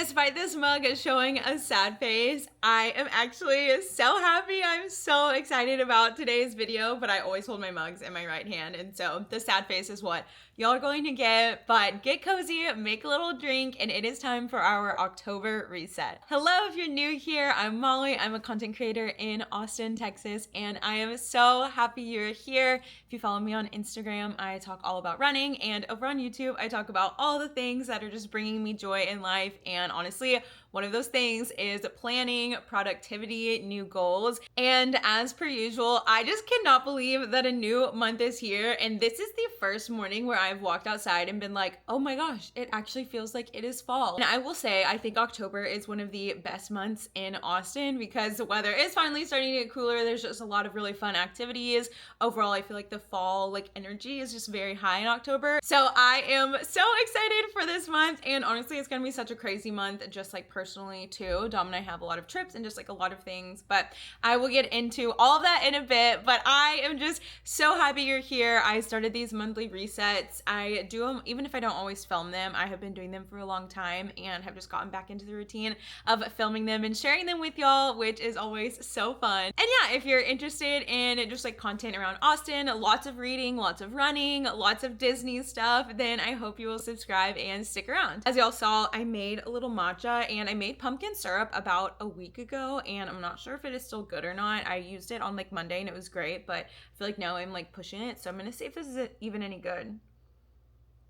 Despite this mug showing a sad face, I am actually so happy. I'm so excited about today's video, but I always hold my mugs in my right hand, and so the sad face is what y'all are going to get. But get cozy, make a little drink, and it is time for our October reset. Hello, if you're new here, I'm Molly. I'm a content creator in Austin, Texas, and I am so happy you're here. If you follow me on Instagram, I talk all about running, and over on YouTube, I talk about all the things that are just bringing me joy in life. And honestly, one of those things is planning, productivity, new goals. And as per usual, I just cannot believe that a new month is here. And this is the first morning where I've walked outside and been like, oh my gosh, it actually feels like it is fall. And I will say, I think October is one of the best months in Austin because the weather is finally starting to get cooler. There's just a lot of really fun activities. Overall, I feel like the fall energy is just very high in October. So I am so excited for this month. And honestly, it's gonna be such a crazy month, just personally too. Dom and I have a lot of trips and just a lot of things, but I will get into all of that in a bit. But I am just so happy you're here. I started these monthly resets. I do them even if I don't always film them. I have been doing them for a long time and have just gotten back into the routine of filming them and sharing them with y'all, which is always so fun. And yeah, if you're interested in just content around Austin, lots of reading, lots of running, lots of Disney stuff, then I hope you will subscribe and stick around. As y'all saw, I made a little matcha and I made pumpkin syrup about a week ago, and I'm not sure if it is still good or not. I used it on Monday and it was great, but I feel like now I'm pushing it, so I'm gonna see if this is even any good.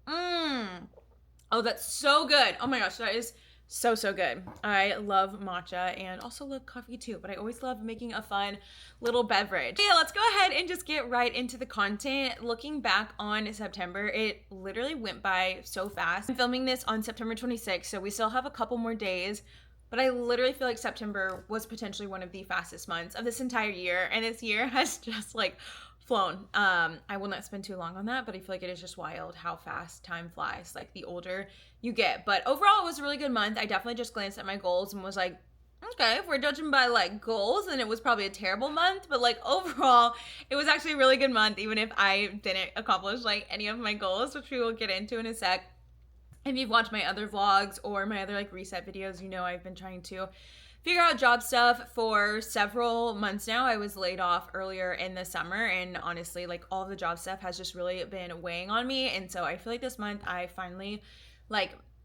Oh, that's so good. Oh my gosh, that is so good. I love matcha and also love coffee too, but I always love making a fun little beverage. Yeah, let's go ahead and just get right into the content. Looking back on September, it literally went by so fast. I'm filming this on September 26th, so we still have a couple more days, but I literally feel like September was potentially one of the fastest months of this entire year, and this year has just flown. I will not spend too long on that, but I feel like it is just wild how fast time flies, the older you get. But overall, it was a really good month. I definitely just glanced at my goals and was like, okay, if we're judging by goals, then it was probably a terrible month, but overall, it was actually a really good month, even if I didn't accomplish any of my goals, which we will get into in a sec. If you've watched my other vlogs or my other reset videos, you know I've been trying to figure out job stuff for several months now. I was laid off earlier in the summer, and honestly, all of the job stuff has just really been weighing on me. And so I feel like this month I finally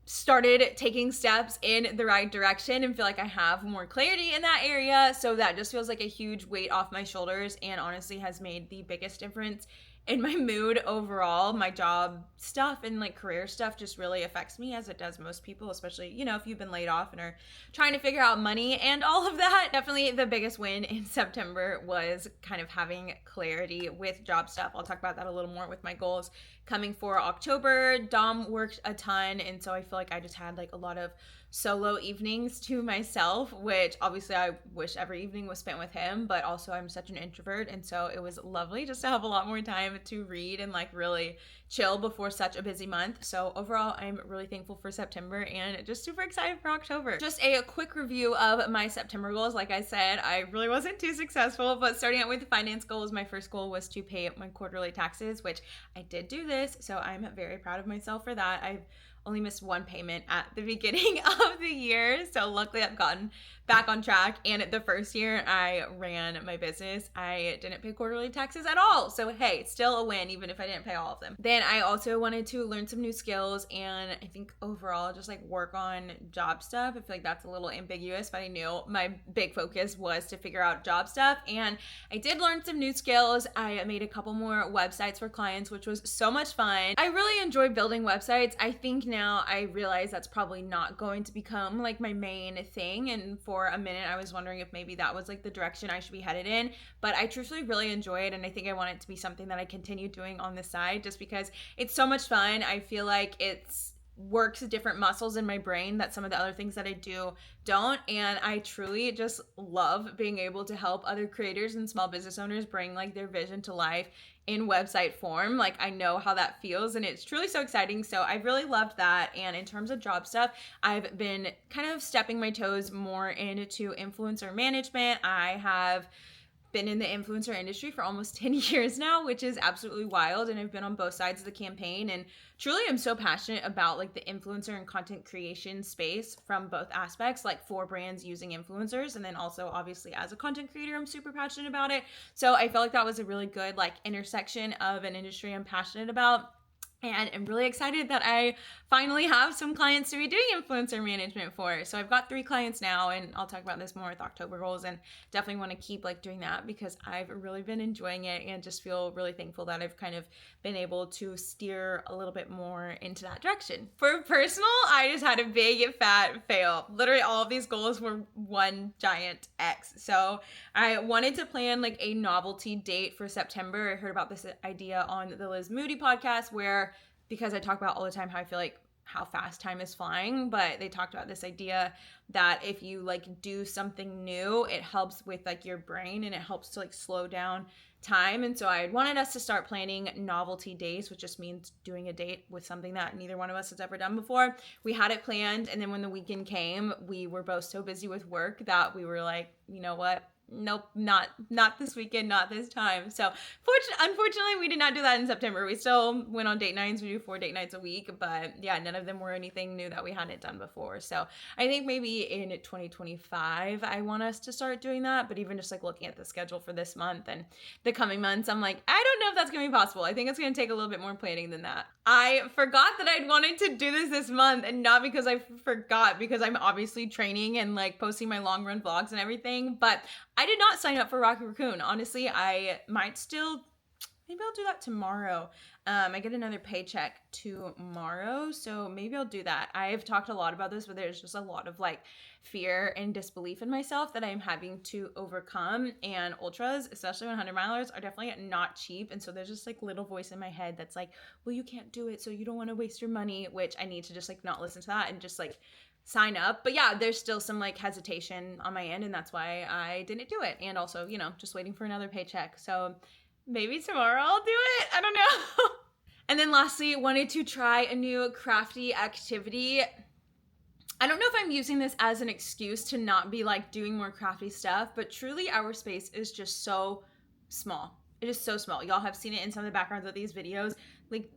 started taking steps in the right direction and feel like I have more clarity in that area. So that just feels like a huge weight off my shoulders, and honestly has made the biggest difference in my mood overall. My job stuff and career stuff just really affects me, as it does most people, especially, if you've been laid off and are trying to figure out money and all of that. Definitely the biggest win in September was kind of having clarity with job stuff. I'll talk about that a little more with my goals coming for October. Dom worked a ton, and so I feel like I just had a lot of solo evenings to myself, which obviously I wish every evening was spent with him, but also I'm such an introvert, and so it was lovely just to have a lot more time to read and really chill before such a busy month. So overall, I'm really thankful for September and just super excited for October. Just a quick review of my September goals. Like I said, I really wasn't too successful, but starting out with the finance goals, my first goal was to pay my quarterly taxes, which I did do this, so I'm very proud of myself for that. I've only missed one payment at the beginning of the year, so luckily I've gotten back on track. And the first year I ran my business, I didn't pay quarterly taxes at all, so hey, still a win even if I didn't pay all of them. Then I also wanted to learn some new skills, and I think overall just work on job stuff. I feel like that's a little ambiguous, but I knew my big focus was to figure out job stuff, and I did learn some new skills. I made a couple more websites for clients, which was so much fun. I really enjoy building websites. I think now I realize that's probably not going to become my main thing, and for a minute I was wondering if maybe that was the direction I should be headed in, but I truthfully really enjoy it, and I think I want it to be something that I continue doing on the side just because it's so much fun. I feel like it's works different muscles in my brain that some of the other things that I do don't, and I truly just love being able to help other creators and small business owners bring their vision to life in website form. I know how that feels, and it's truly so exciting. So I really loved that. And in terms of job stuff, I've been kind of stepping my toes more into influencer management. I have been in the influencer industry for almost 10 years now, which is absolutely wild. And I've been on both sides of the campaign, and truly I'm so passionate about like the influencer and content creation space from both aspects, like for brands using influencers, and then also obviously as a content creator, I'm super passionate about it. So I felt like that was a really good like intersection of an industry I'm passionate about. And I'm really excited that I finally have some clients to be doing influencer management for. So I've got 3 clients now, and I'll talk about this more with October goals, and definitely want to keep like doing that because I've really been enjoying it and just feel really thankful that I've kind of been able to steer a little bit more into that direction. For personal, I just had a big fat fail. Literally all of these goals were one giant X. So I wanted to plan like a novelty date for September. I heard about this idea on the Liz Moody podcast where, because I talk about all the time how I feel like how fast time is flying, but they talked about this idea that if you like do something new, it helps with like your brain and it helps to like slow down time. And so I wanted us to start planning novelty days, which just means doing a date with something that neither one of us has ever done before. We had it planned, and then when the weekend came, we were both so busy with work that we were like, you know what? Nope, not this weekend, not this time. So unfortunately, we did not do that in September. We still went on date nights. We do 4 date nights a week, but yeah, none of them were anything new that we hadn't done before. So I think maybe in 2025, I want us to start doing that. But even just like looking at the schedule for this month and the coming months, I'm like, I don't know if that's gonna be possible. I think it's gonna take a little bit more planning than that. I forgot that I'd wanted to do this month, and not because I forgot, because I'm obviously training and like posting my long run vlogs and everything, but I did not sign up for Rocket Raccoon. Honestly, I might still, maybe I'll do that tomorrow. I get another paycheck tomorrow, so maybe I'll do that. I've talked a lot about this, but there's just a lot of like fear and disbelief in myself that I'm having to overcome, and ultras, especially 100 milers, are definitely not cheap. And so there's just like little voice in my head that's like, well, you can't do it, so you don't want to waste your money, which I need to just like not listen to that and just like sign up. But yeah, there's still some like hesitation on my end, and that's why I didn't do it. And also, you know, just waiting for another paycheck. So maybe tomorrow I'll do it. I don't know. And then lastly, wanted to try a new crafty activity. I don't know if I'm using this as an excuse to not be like doing more crafty stuff, but truly our space is just so small. It is so small. Y'all have seen it in some of the backgrounds of these videos. Like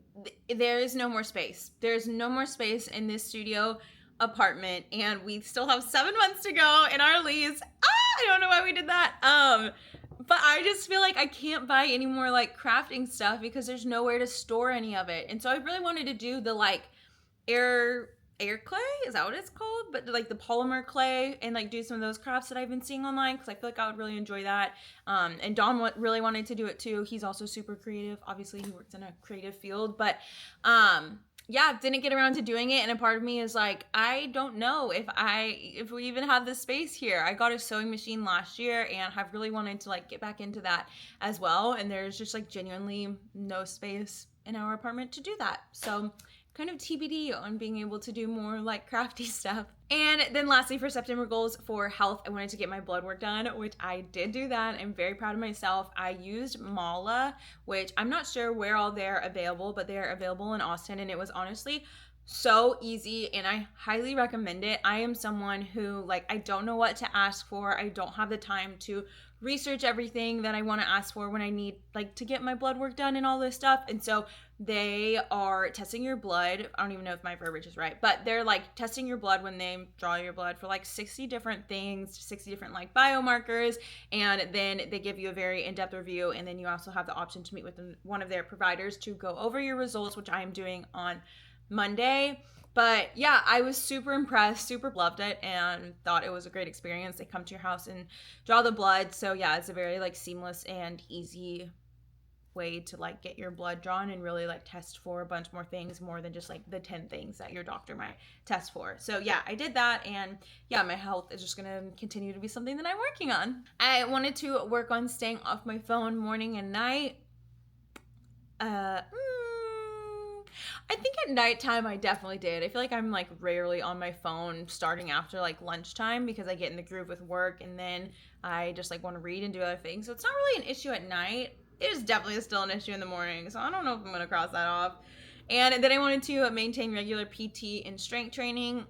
there is no more space. There's no more space in this studio apartment, and we still have 7 months to go in our lease. I don't know why we did that. But I just feel like I can't buy any more like crafting stuff because there's nowhere to store any of it. And so I really wanted to do the like air clay, is that what it's called? But like the polymer clay, and like do some of those crafts that I've been seeing online, because I feel like I would really enjoy that. And Don really wanted to do it too. He's also super creative. Obviously he works in a creative field, but yeah, didn't get around to doing it. And a part of me is like, I don't know if we even have the space here. I got a sewing machine last year and have really wanted to like get back into that as well. And there's just like genuinely no space in our apartment to do that. So kind of TBD on being able to do more like crafty stuff. And then lastly, for September goals for health, I wanted to get my blood work done, which I did do that. I'm very proud of myself. I used Mala, which I'm not sure where all they're available, but they're available in Austin, and it was honestly so easy, and I highly recommend it. I am someone who like, I don't know what to ask for. I don't have the time to research everything that I want to ask for when I need like to get my blood work done and all this stuff. And so they are testing your blood. I don't even know if my verbiage is right, but they're like testing your blood when they draw your blood for like 60 different things, 60 different like biomarkers. And then they give you a very in-depth review. And then you also have the option to meet with one of their providers to go over your results, which I am doing on Monday. But yeah, I was super impressed, super loved it, and thought it was a great experience. They come to your house and draw the blood. So yeah, it's a very like seamless and easy way to like get your blood drawn and really like test for a bunch more things, more than just like the 10 things that your doctor might test for. So yeah, I did that, and yeah, my health is just gonna continue to be something that I'm working on. I wanted to work on staying off my phone morning and night. I think at nighttime I definitely did. I feel like I'm like rarely on my phone starting after like lunchtime because I get in the groove with work, and then I just like want to read and do other things. So it's not really an issue at night. It is definitely still an issue in the morning. So I don't know if I'm going to cross that off. And then I wanted to maintain regular PT and strength training.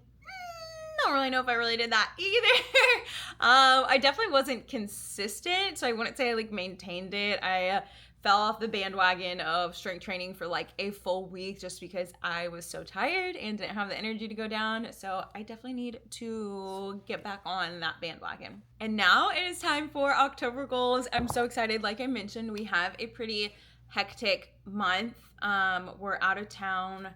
don't really know if I really did that either. I definitely wasn't consistent, so I wouldn't say I like maintained it. I fell off the bandwagon of strength training for like a full week just because I was so tired and didn't have the energy to go down. So I definitely need to get back on that bandwagon. And now it is time for October goals. I'm so excited. Like I mentioned, we have a pretty hectic month. We're out of town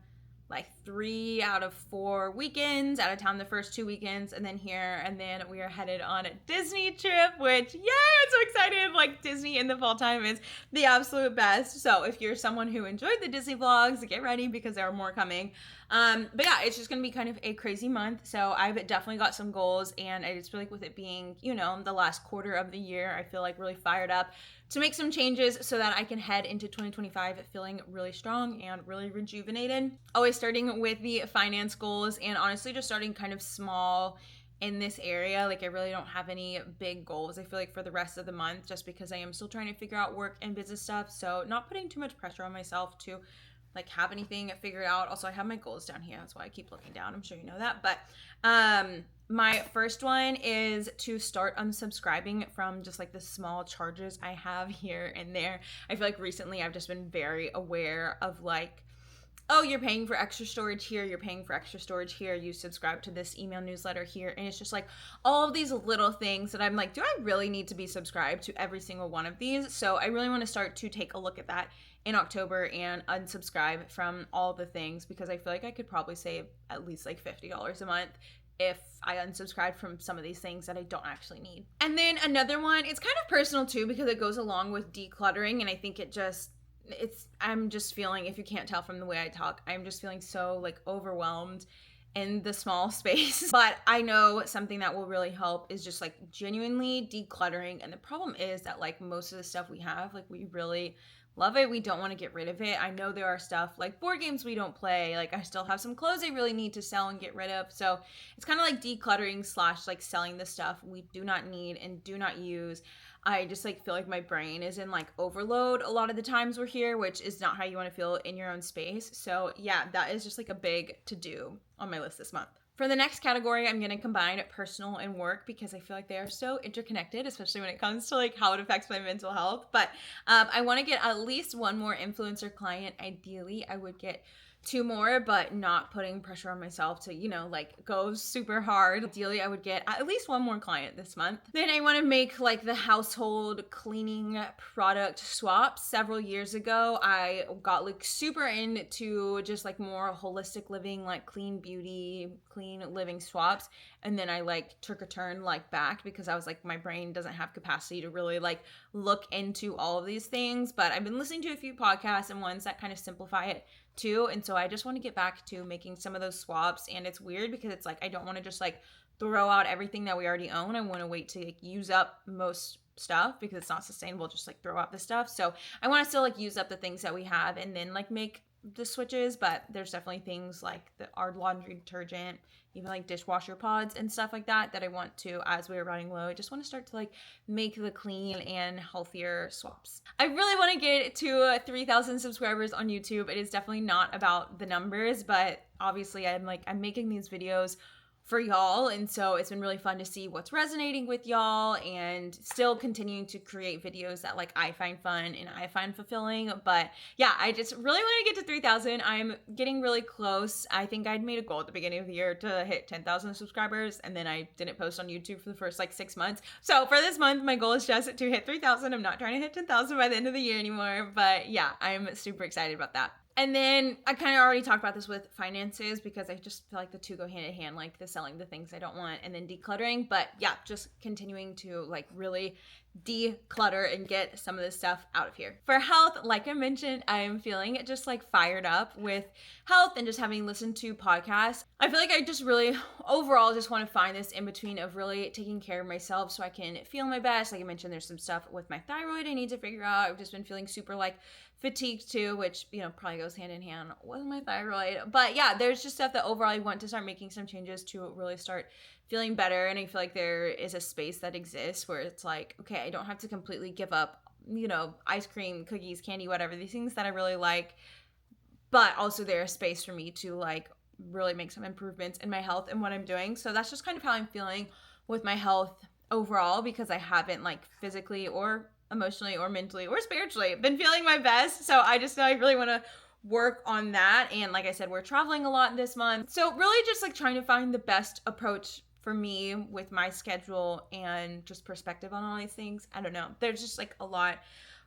like 3 out of 4 weekends, out of town the first 2 weekends, and then here, and then we are headed on a Disney trip, which, yeah, I'm so excited. Like, Disney in the fall time is the absolute best. So if you're someone who enjoyed the Disney vlogs, get ready because there are more coming. But yeah, it's just gonna be kind of a crazy month. So I've definitely got some goals, and I just feel like with it being, you know, the last quarter of the year, I feel like really fired up to make some changes so that I can head into 2025 feeling really strong and really rejuvenated. Always starting with the finance goals, and honestly just starting kind of small in this area. Like I really don't have any big goals, I feel like, for the rest of the month, just because I am still trying to figure out work and business stuff. So not putting too much pressure on myself to like have anything figured out. Also, I have my goals down here. That's why I keep looking down. I'm sure you know that. But my first one is to start unsubscribing from just like the small charges I have here and there. I feel like recently I've just been very aware of like, oh, you're paying for extra storage here, you're paying for extra storage here, you subscribe to this email newsletter here, and it's just like all of these little things that I'm like, do I really need to be subscribed to every single one of these? So I really want to start to take a look at that in October and unsubscribe from all the things, because I feel like I could probably save at least like $50 a month if I unsubscribe from some of these things that I don't actually need. And then another one, it's kind of personal too, because it goes along with decluttering, and I think I'm just feeling, if you can't tell from the way I talk, I'm just feeling so like overwhelmed in the small space. But I know something that will really help is just like genuinely decluttering. And the problem is that like most of the stuff we have, like we really love it. We don't want to get rid of it. I know there are stuff like board games we don't play. Like I still have some clothes I really need to sell and get rid of. So it's kind of like decluttering / like selling the stuff we do not need and do not use. I just like feel like my brain is in like overload a lot of the times we're here, which is not how you want to feel in your own space. So yeah, that is just like a big to do on my list this month. For the next category, I'm going to combine personal and work because I feel like they are so interconnected, especially when it comes to like how it affects my mental health. But I want to get at least one more influencer client. Ideally, I would get 2 more, but not putting pressure on myself to, you know, like go super hard. Ideally, I would get at least 1 more client this month. Then I want to make like the household cleaning product swaps. Several years ago, I got like super into just like more holistic living, like clean beauty, clean living swaps. And then I like took a turn like back because I was like, my brain doesn't have capacity to really like look into all of these things. But I've been listening to a few podcasts and ones that kind of simplify it too. And so I just want to get back to making some of those swaps. And it's weird because it's like, I don't want to just like throw out everything that we already own. I want to wait to like use up most stuff because it's not sustainable just like throw out the stuff. So I want to still like use up the things that we have and then like make the switches. But there's definitely things like our laundry detergent, even like dishwasher pods and stuff like that I want to, as we are running low, I just want to start to like make the clean and healthier swaps. I really want to get to 3,000 subscribers on YouTube. It is definitely not about the numbers, but obviously I'm making these videos for y'all, and so it's been really fun to see what's resonating with y'all and still continuing to create videos that like I find fun and I find fulfilling. But yeah, I just really want to get to 3,000. I'm getting really close. I think I'd made a goal at the beginning of the year to hit 10,000 subscribers, and then I didn't post on YouTube for the first like 6 months. So for this month, my goal is just to hit 3,000. I'm not trying to hit 10,000 by the end of the year anymore, but yeah, I'm super excited about that. And then I kind of already talked about this with finances because I just feel like the two go hand in hand, like the selling the things I don't want and then decluttering. But yeah, just continuing to like really declutter and get some of this stuff out of here. For health, like I mentioned, I'm feeling just like fired up with health and just having listened to podcasts. I feel like I just really overall just want to find this in between of really taking care of myself so I can feel my best. Like I mentioned, there's some stuff with my thyroid I need to figure out. I've just been feeling super like fatigued too, which, you know, probably goes hand in hand with my thyroid. But yeah, there's just stuff that overall I want to start making some changes to really start feeling better. And I feel like there is a space that exists where it's like, okay, I don't have to completely give up, you know, ice cream, cookies, candy, whatever, these things that I really like. But also there's space for me to like really make some improvements in my health and what I'm doing. So that's just kind of how I'm feeling with my health overall, because I haven't like physically or emotionally or mentally or spiritually been feeling my best. So I just know I really want to work on that. And like I said, we're traveling a lot this month. So really just like trying to find the best approach for me with my schedule and just perspective on all these things. I don't know. There's just like a lot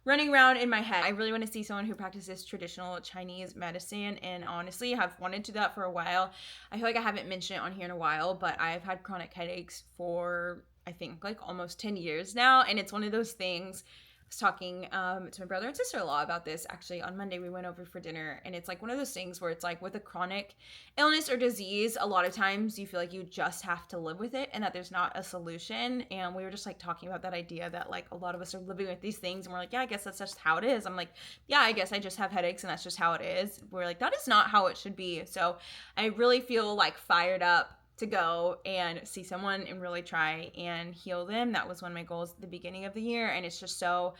running around in my head. I really want to see someone who practices traditional Chinese medicine, and honestly have wanted to do that for a while. I feel like I haven't mentioned it on here in a while, but I've had chronic headaches for I think like almost 10 years now, and it's one of those things. I was talking to my brother and sister-in-law about this actually on Monday. We went over for dinner, and it's like one of those things where it's like with a chronic illness or disease, a lot of times you feel like you just have to live with it and that there's not a solution. And we were just like talking about that idea that like a lot of us are living with these things, and we're like, yeah, I guess that's just how it is. I'm like, yeah, I guess I just have headaches and that's just how it is. We're like, that is not how it should be. So I really feel like fired up to go and see someone and really try and heal them. That was one of my goals at the beginning of the year, and it's just so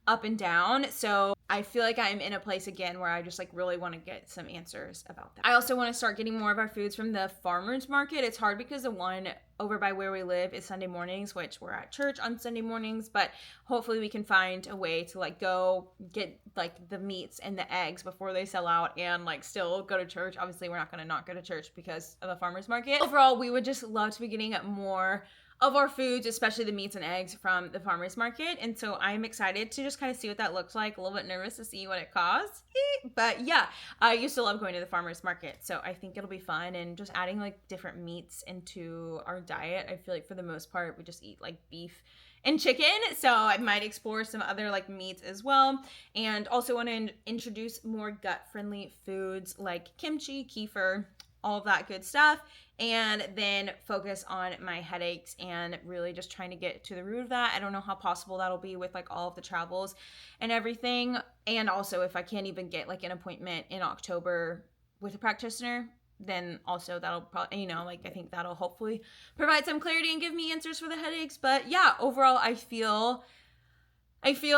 up and down. So I feel like I'm in a place again where I just like really want to get some answers about that. I also want to start getting more of our foods from the farmers market. It's hard because the one over by where we live is Sunday mornings, which we're at church on Sunday mornings, but hopefully we can find a way to like go get like the meats and the eggs before they sell out and like still go to church. Obviously we're not going to not go to church because of a farmers market. Overall, we would just love to be getting more of our foods, especially the meats and eggs, from the farmers market. And so I'm excited to just kind of see what that looks like. A little bit nervous to see what it costs. But yeah, I used to love going to the farmers market. So I think it'll be fun, and just adding like different meats into our diet. I feel like for the most part, we just eat like beef and chicken. So I might explore some other like meats as well. And also want to introduce more gut-friendly foods like kimchi, kefir, all of that good stuff, and then focus on my headaches and really just trying to get to the root of that. I don't know how possible that'll be with like all of the travels and everything. And also if I can't even get like an appointment in October with a practitioner, then also that'll probably, like I think that'll hopefully provide some clarity and give me answers for the headaches. But yeah, overall I feel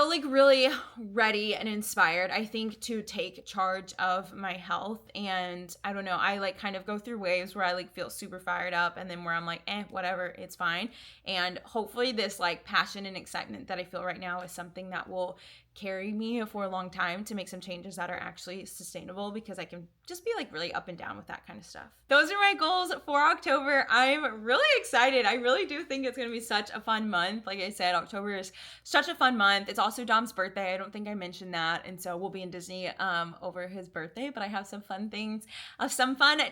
like really ready and inspired, I think, to take charge of my health. And I don't know, I like kind of go through waves where I like feel super fired up, and then where I'm like, whatever, it's fine. And hopefully this like passion and excitement that I feel right now is something that will carry me for a long time to make some changes that are actually sustainable, because I can just be like really up and down with that kind of stuff. Those are my goals for October. I'm really excited. I really do think it's going to be such a fun month. Like I said, October is such a fun month. It's also Dom's birthday. I don't think I mentioned that. And so we'll be in Disney over his birthday, but I have some fun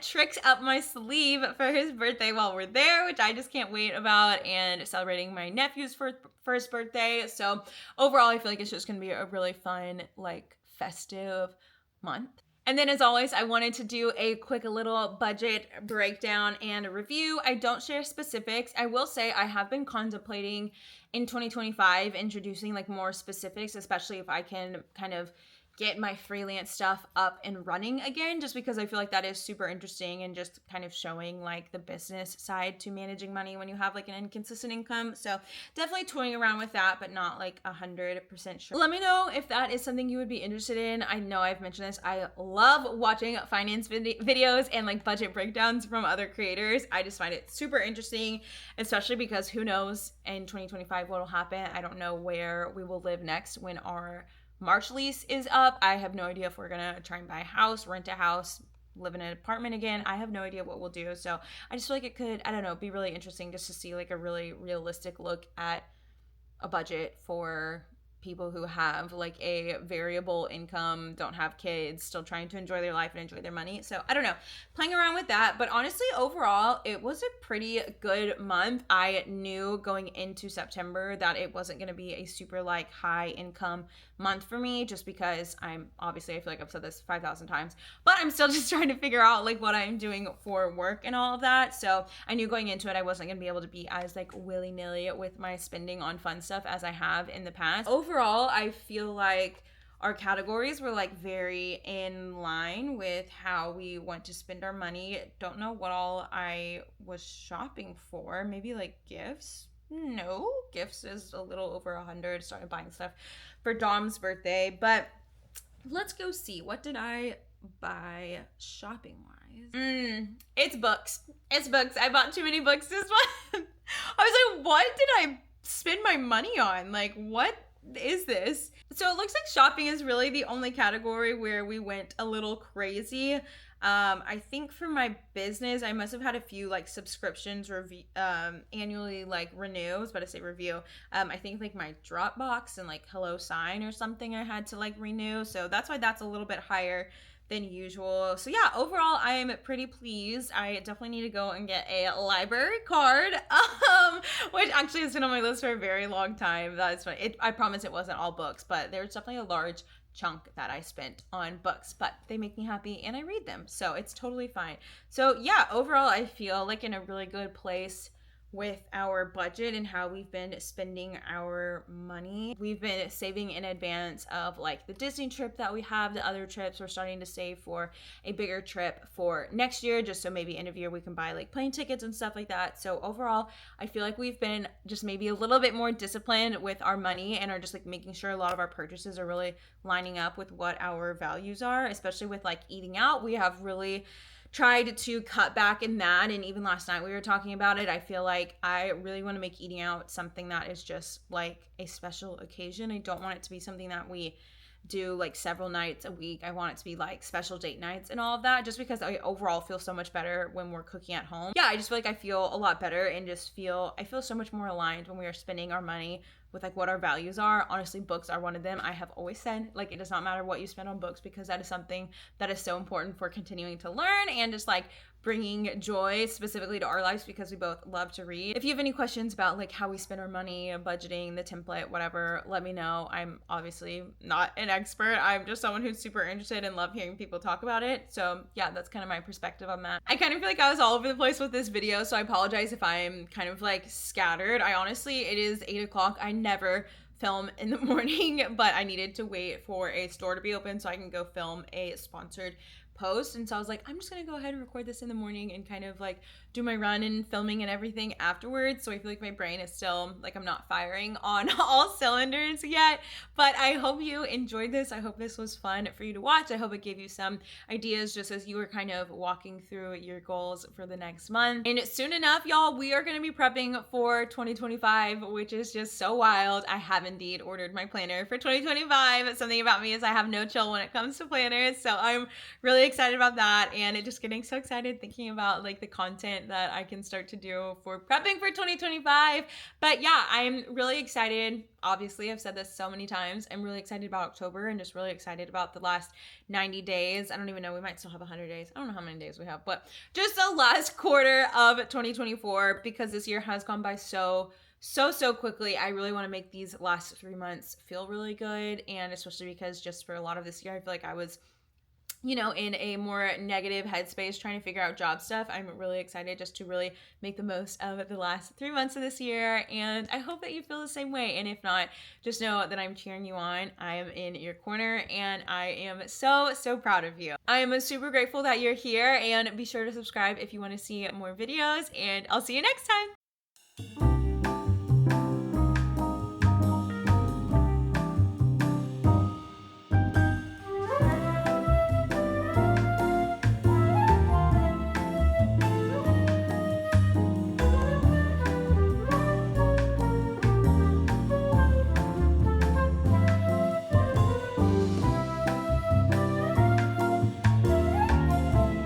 tricks up my sleeve for his birthday while we're there, which I just can't wait about, and celebrating my nephew's first birthday. So overall, I feel like it's just going to be a really fun, like festive month. And then as always, I wanted to do a quick little budget breakdown and a review. I don't share specifics. I will say I have been contemplating in 2025 introducing like more specifics, especially if I can kind of get my freelance stuff up and running again, just because I feel like that is super interesting, and just kind of showing like the business side to managing money when you have like an inconsistent income. So definitely toying around with that, but not like 100% sure. Let me know if that is something you would be interested in. I know I've mentioned this. I love watching finance videos and like budget breakdowns from other creators. I just find it super interesting, especially because who knows in 2025 what will happen. I don't know where we will live next when our March lease is up. I have no idea if we're gonna try and buy a house, rent a house, live in an apartment again. I have no idea what we'll do. So I just feel like it could, I don't know, be really interesting just to see like a really realistic look at a budget for people who have like a variable income, don't have kids, still trying to enjoy their life and enjoy their money. So I don't know, playing around with that. But honestly, overall, it was a pretty good month. I knew going into September that it wasn't going to be a super like high income month for me, just because I feel like I've said this 5,000 times, but I'm still just trying to figure out like what I'm doing for work and all of that. So I knew going into it, I wasn't going to be able to be as like willy-nilly with my spending on fun stuff as I have in the past. Overall, I feel like our categories were like very in line with how we want to spend our money. Don't know what all I was shopping for. Maybe like gifts. No, gifts is a little over 100. Started buying stuff for Dom's birthday, but let's go see. What did I buy shopping wise? It's books. It's books. I bought too many books this month. I was like, what did I spend my money on? Like, what is this? So it looks like shopping is really the only category where we went a little crazy. I think for my business, I must have had a few like subscriptions annually like renews, but I say review. I think like my Dropbox and like HelloSign or something I had to like renew. So that's why that's a little bit higher than usual. So yeah, overall I am pretty pleased. I definitely need to go and get a library card, which actually has been on my list for a very long time. That's funny. I promise it wasn't all books, but there's definitely a large chunk that I spent on books, but they make me happy and I read them, so it's totally fine. So yeah, overall I feel like in a really good place with our budget and how we've been spending our money. We've been saving in advance of like the Disney trip that we have, the other trips. We're starting to save for a bigger trip for next year, just so maybe end of year we can buy like plane tickets and stuff like that. So overall, I feel like we've been just maybe a little bit more disciplined with our money and are just like making sure a lot of our purchases are really lining up with what our values are, especially with like eating out. We have really tried to cut back in that, and even last night we were talking about it. I feel like I really want to make eating out something that is just like a special occasion. I don't want it to be something that we do like several nights a week. I want it to be like special date nights and all of that, just because I overall feel so much better when we're cooking at home. Yeah, I just feel like I feel a lot better and I feel so much more aligned when we are spending our money with like what our values are. Honestly, books are one of them. I have always said like it does not matter what you spend on books, because that is something that is so important for continuing to learn and just like bringing joy specifically to our lives, because we both love to read. If you have any questions about like how we spend our money, budgeting, the template, whatever, let me know. I'm obviously not an expert. I'm just someone who's super interested and love hearing people talk about it. So yeah, that's kind of my perspective on that. I kind of feel like I was all over the place with this video, so I apologize if I'm kind of like scattered. It is 8 o'clock. I never film in the morning, but I needed to wait for a store to be open so I can go film a sponsored post. And so I was like, I'm just gonna go ahead and record this in the morning and kind of like do my run and filming and everything afterwards. So I feel like my brain is still like, I'm not firing on all cylinders yet, but I hope you enjoyed this. I hope this was fun for you to watch. I hope it gave you some ideas just as you were kind of walking through your goals for the next month. And soon enough, y'all, we are gonna be prepping for 2025, which is just so wild. I have indeed ordered my planner for 2025. Something about me is I have no chill when it comes to planners, so I'm really excited about that, and just getting so excited thinking about like the content that I can start to do for prepping for 2025. But yeah, I'm really excited. Obviously, I've said this so many times. I'm really excited about October and just really excited about the last 90 days. I don't even know, we might still have 100 days. I don't know how many days we have, but just the last quarter of 2024, because this year has gone by so quickly. I really want to make these last 3 months feel really good, and especially because just for a lot of this year, I feel like I was in a more negative headspace trying to figure out job stuff. I'm really excited just to really make the most of the last 3 months of this year, and I hope that you feel the same way. And if not, just know that I'm cheering you on. I am in your corner, and I am so proud of you. I am super grateful that you're here, and be sure to subscribe if you want to see more videos, and I'll see you next time.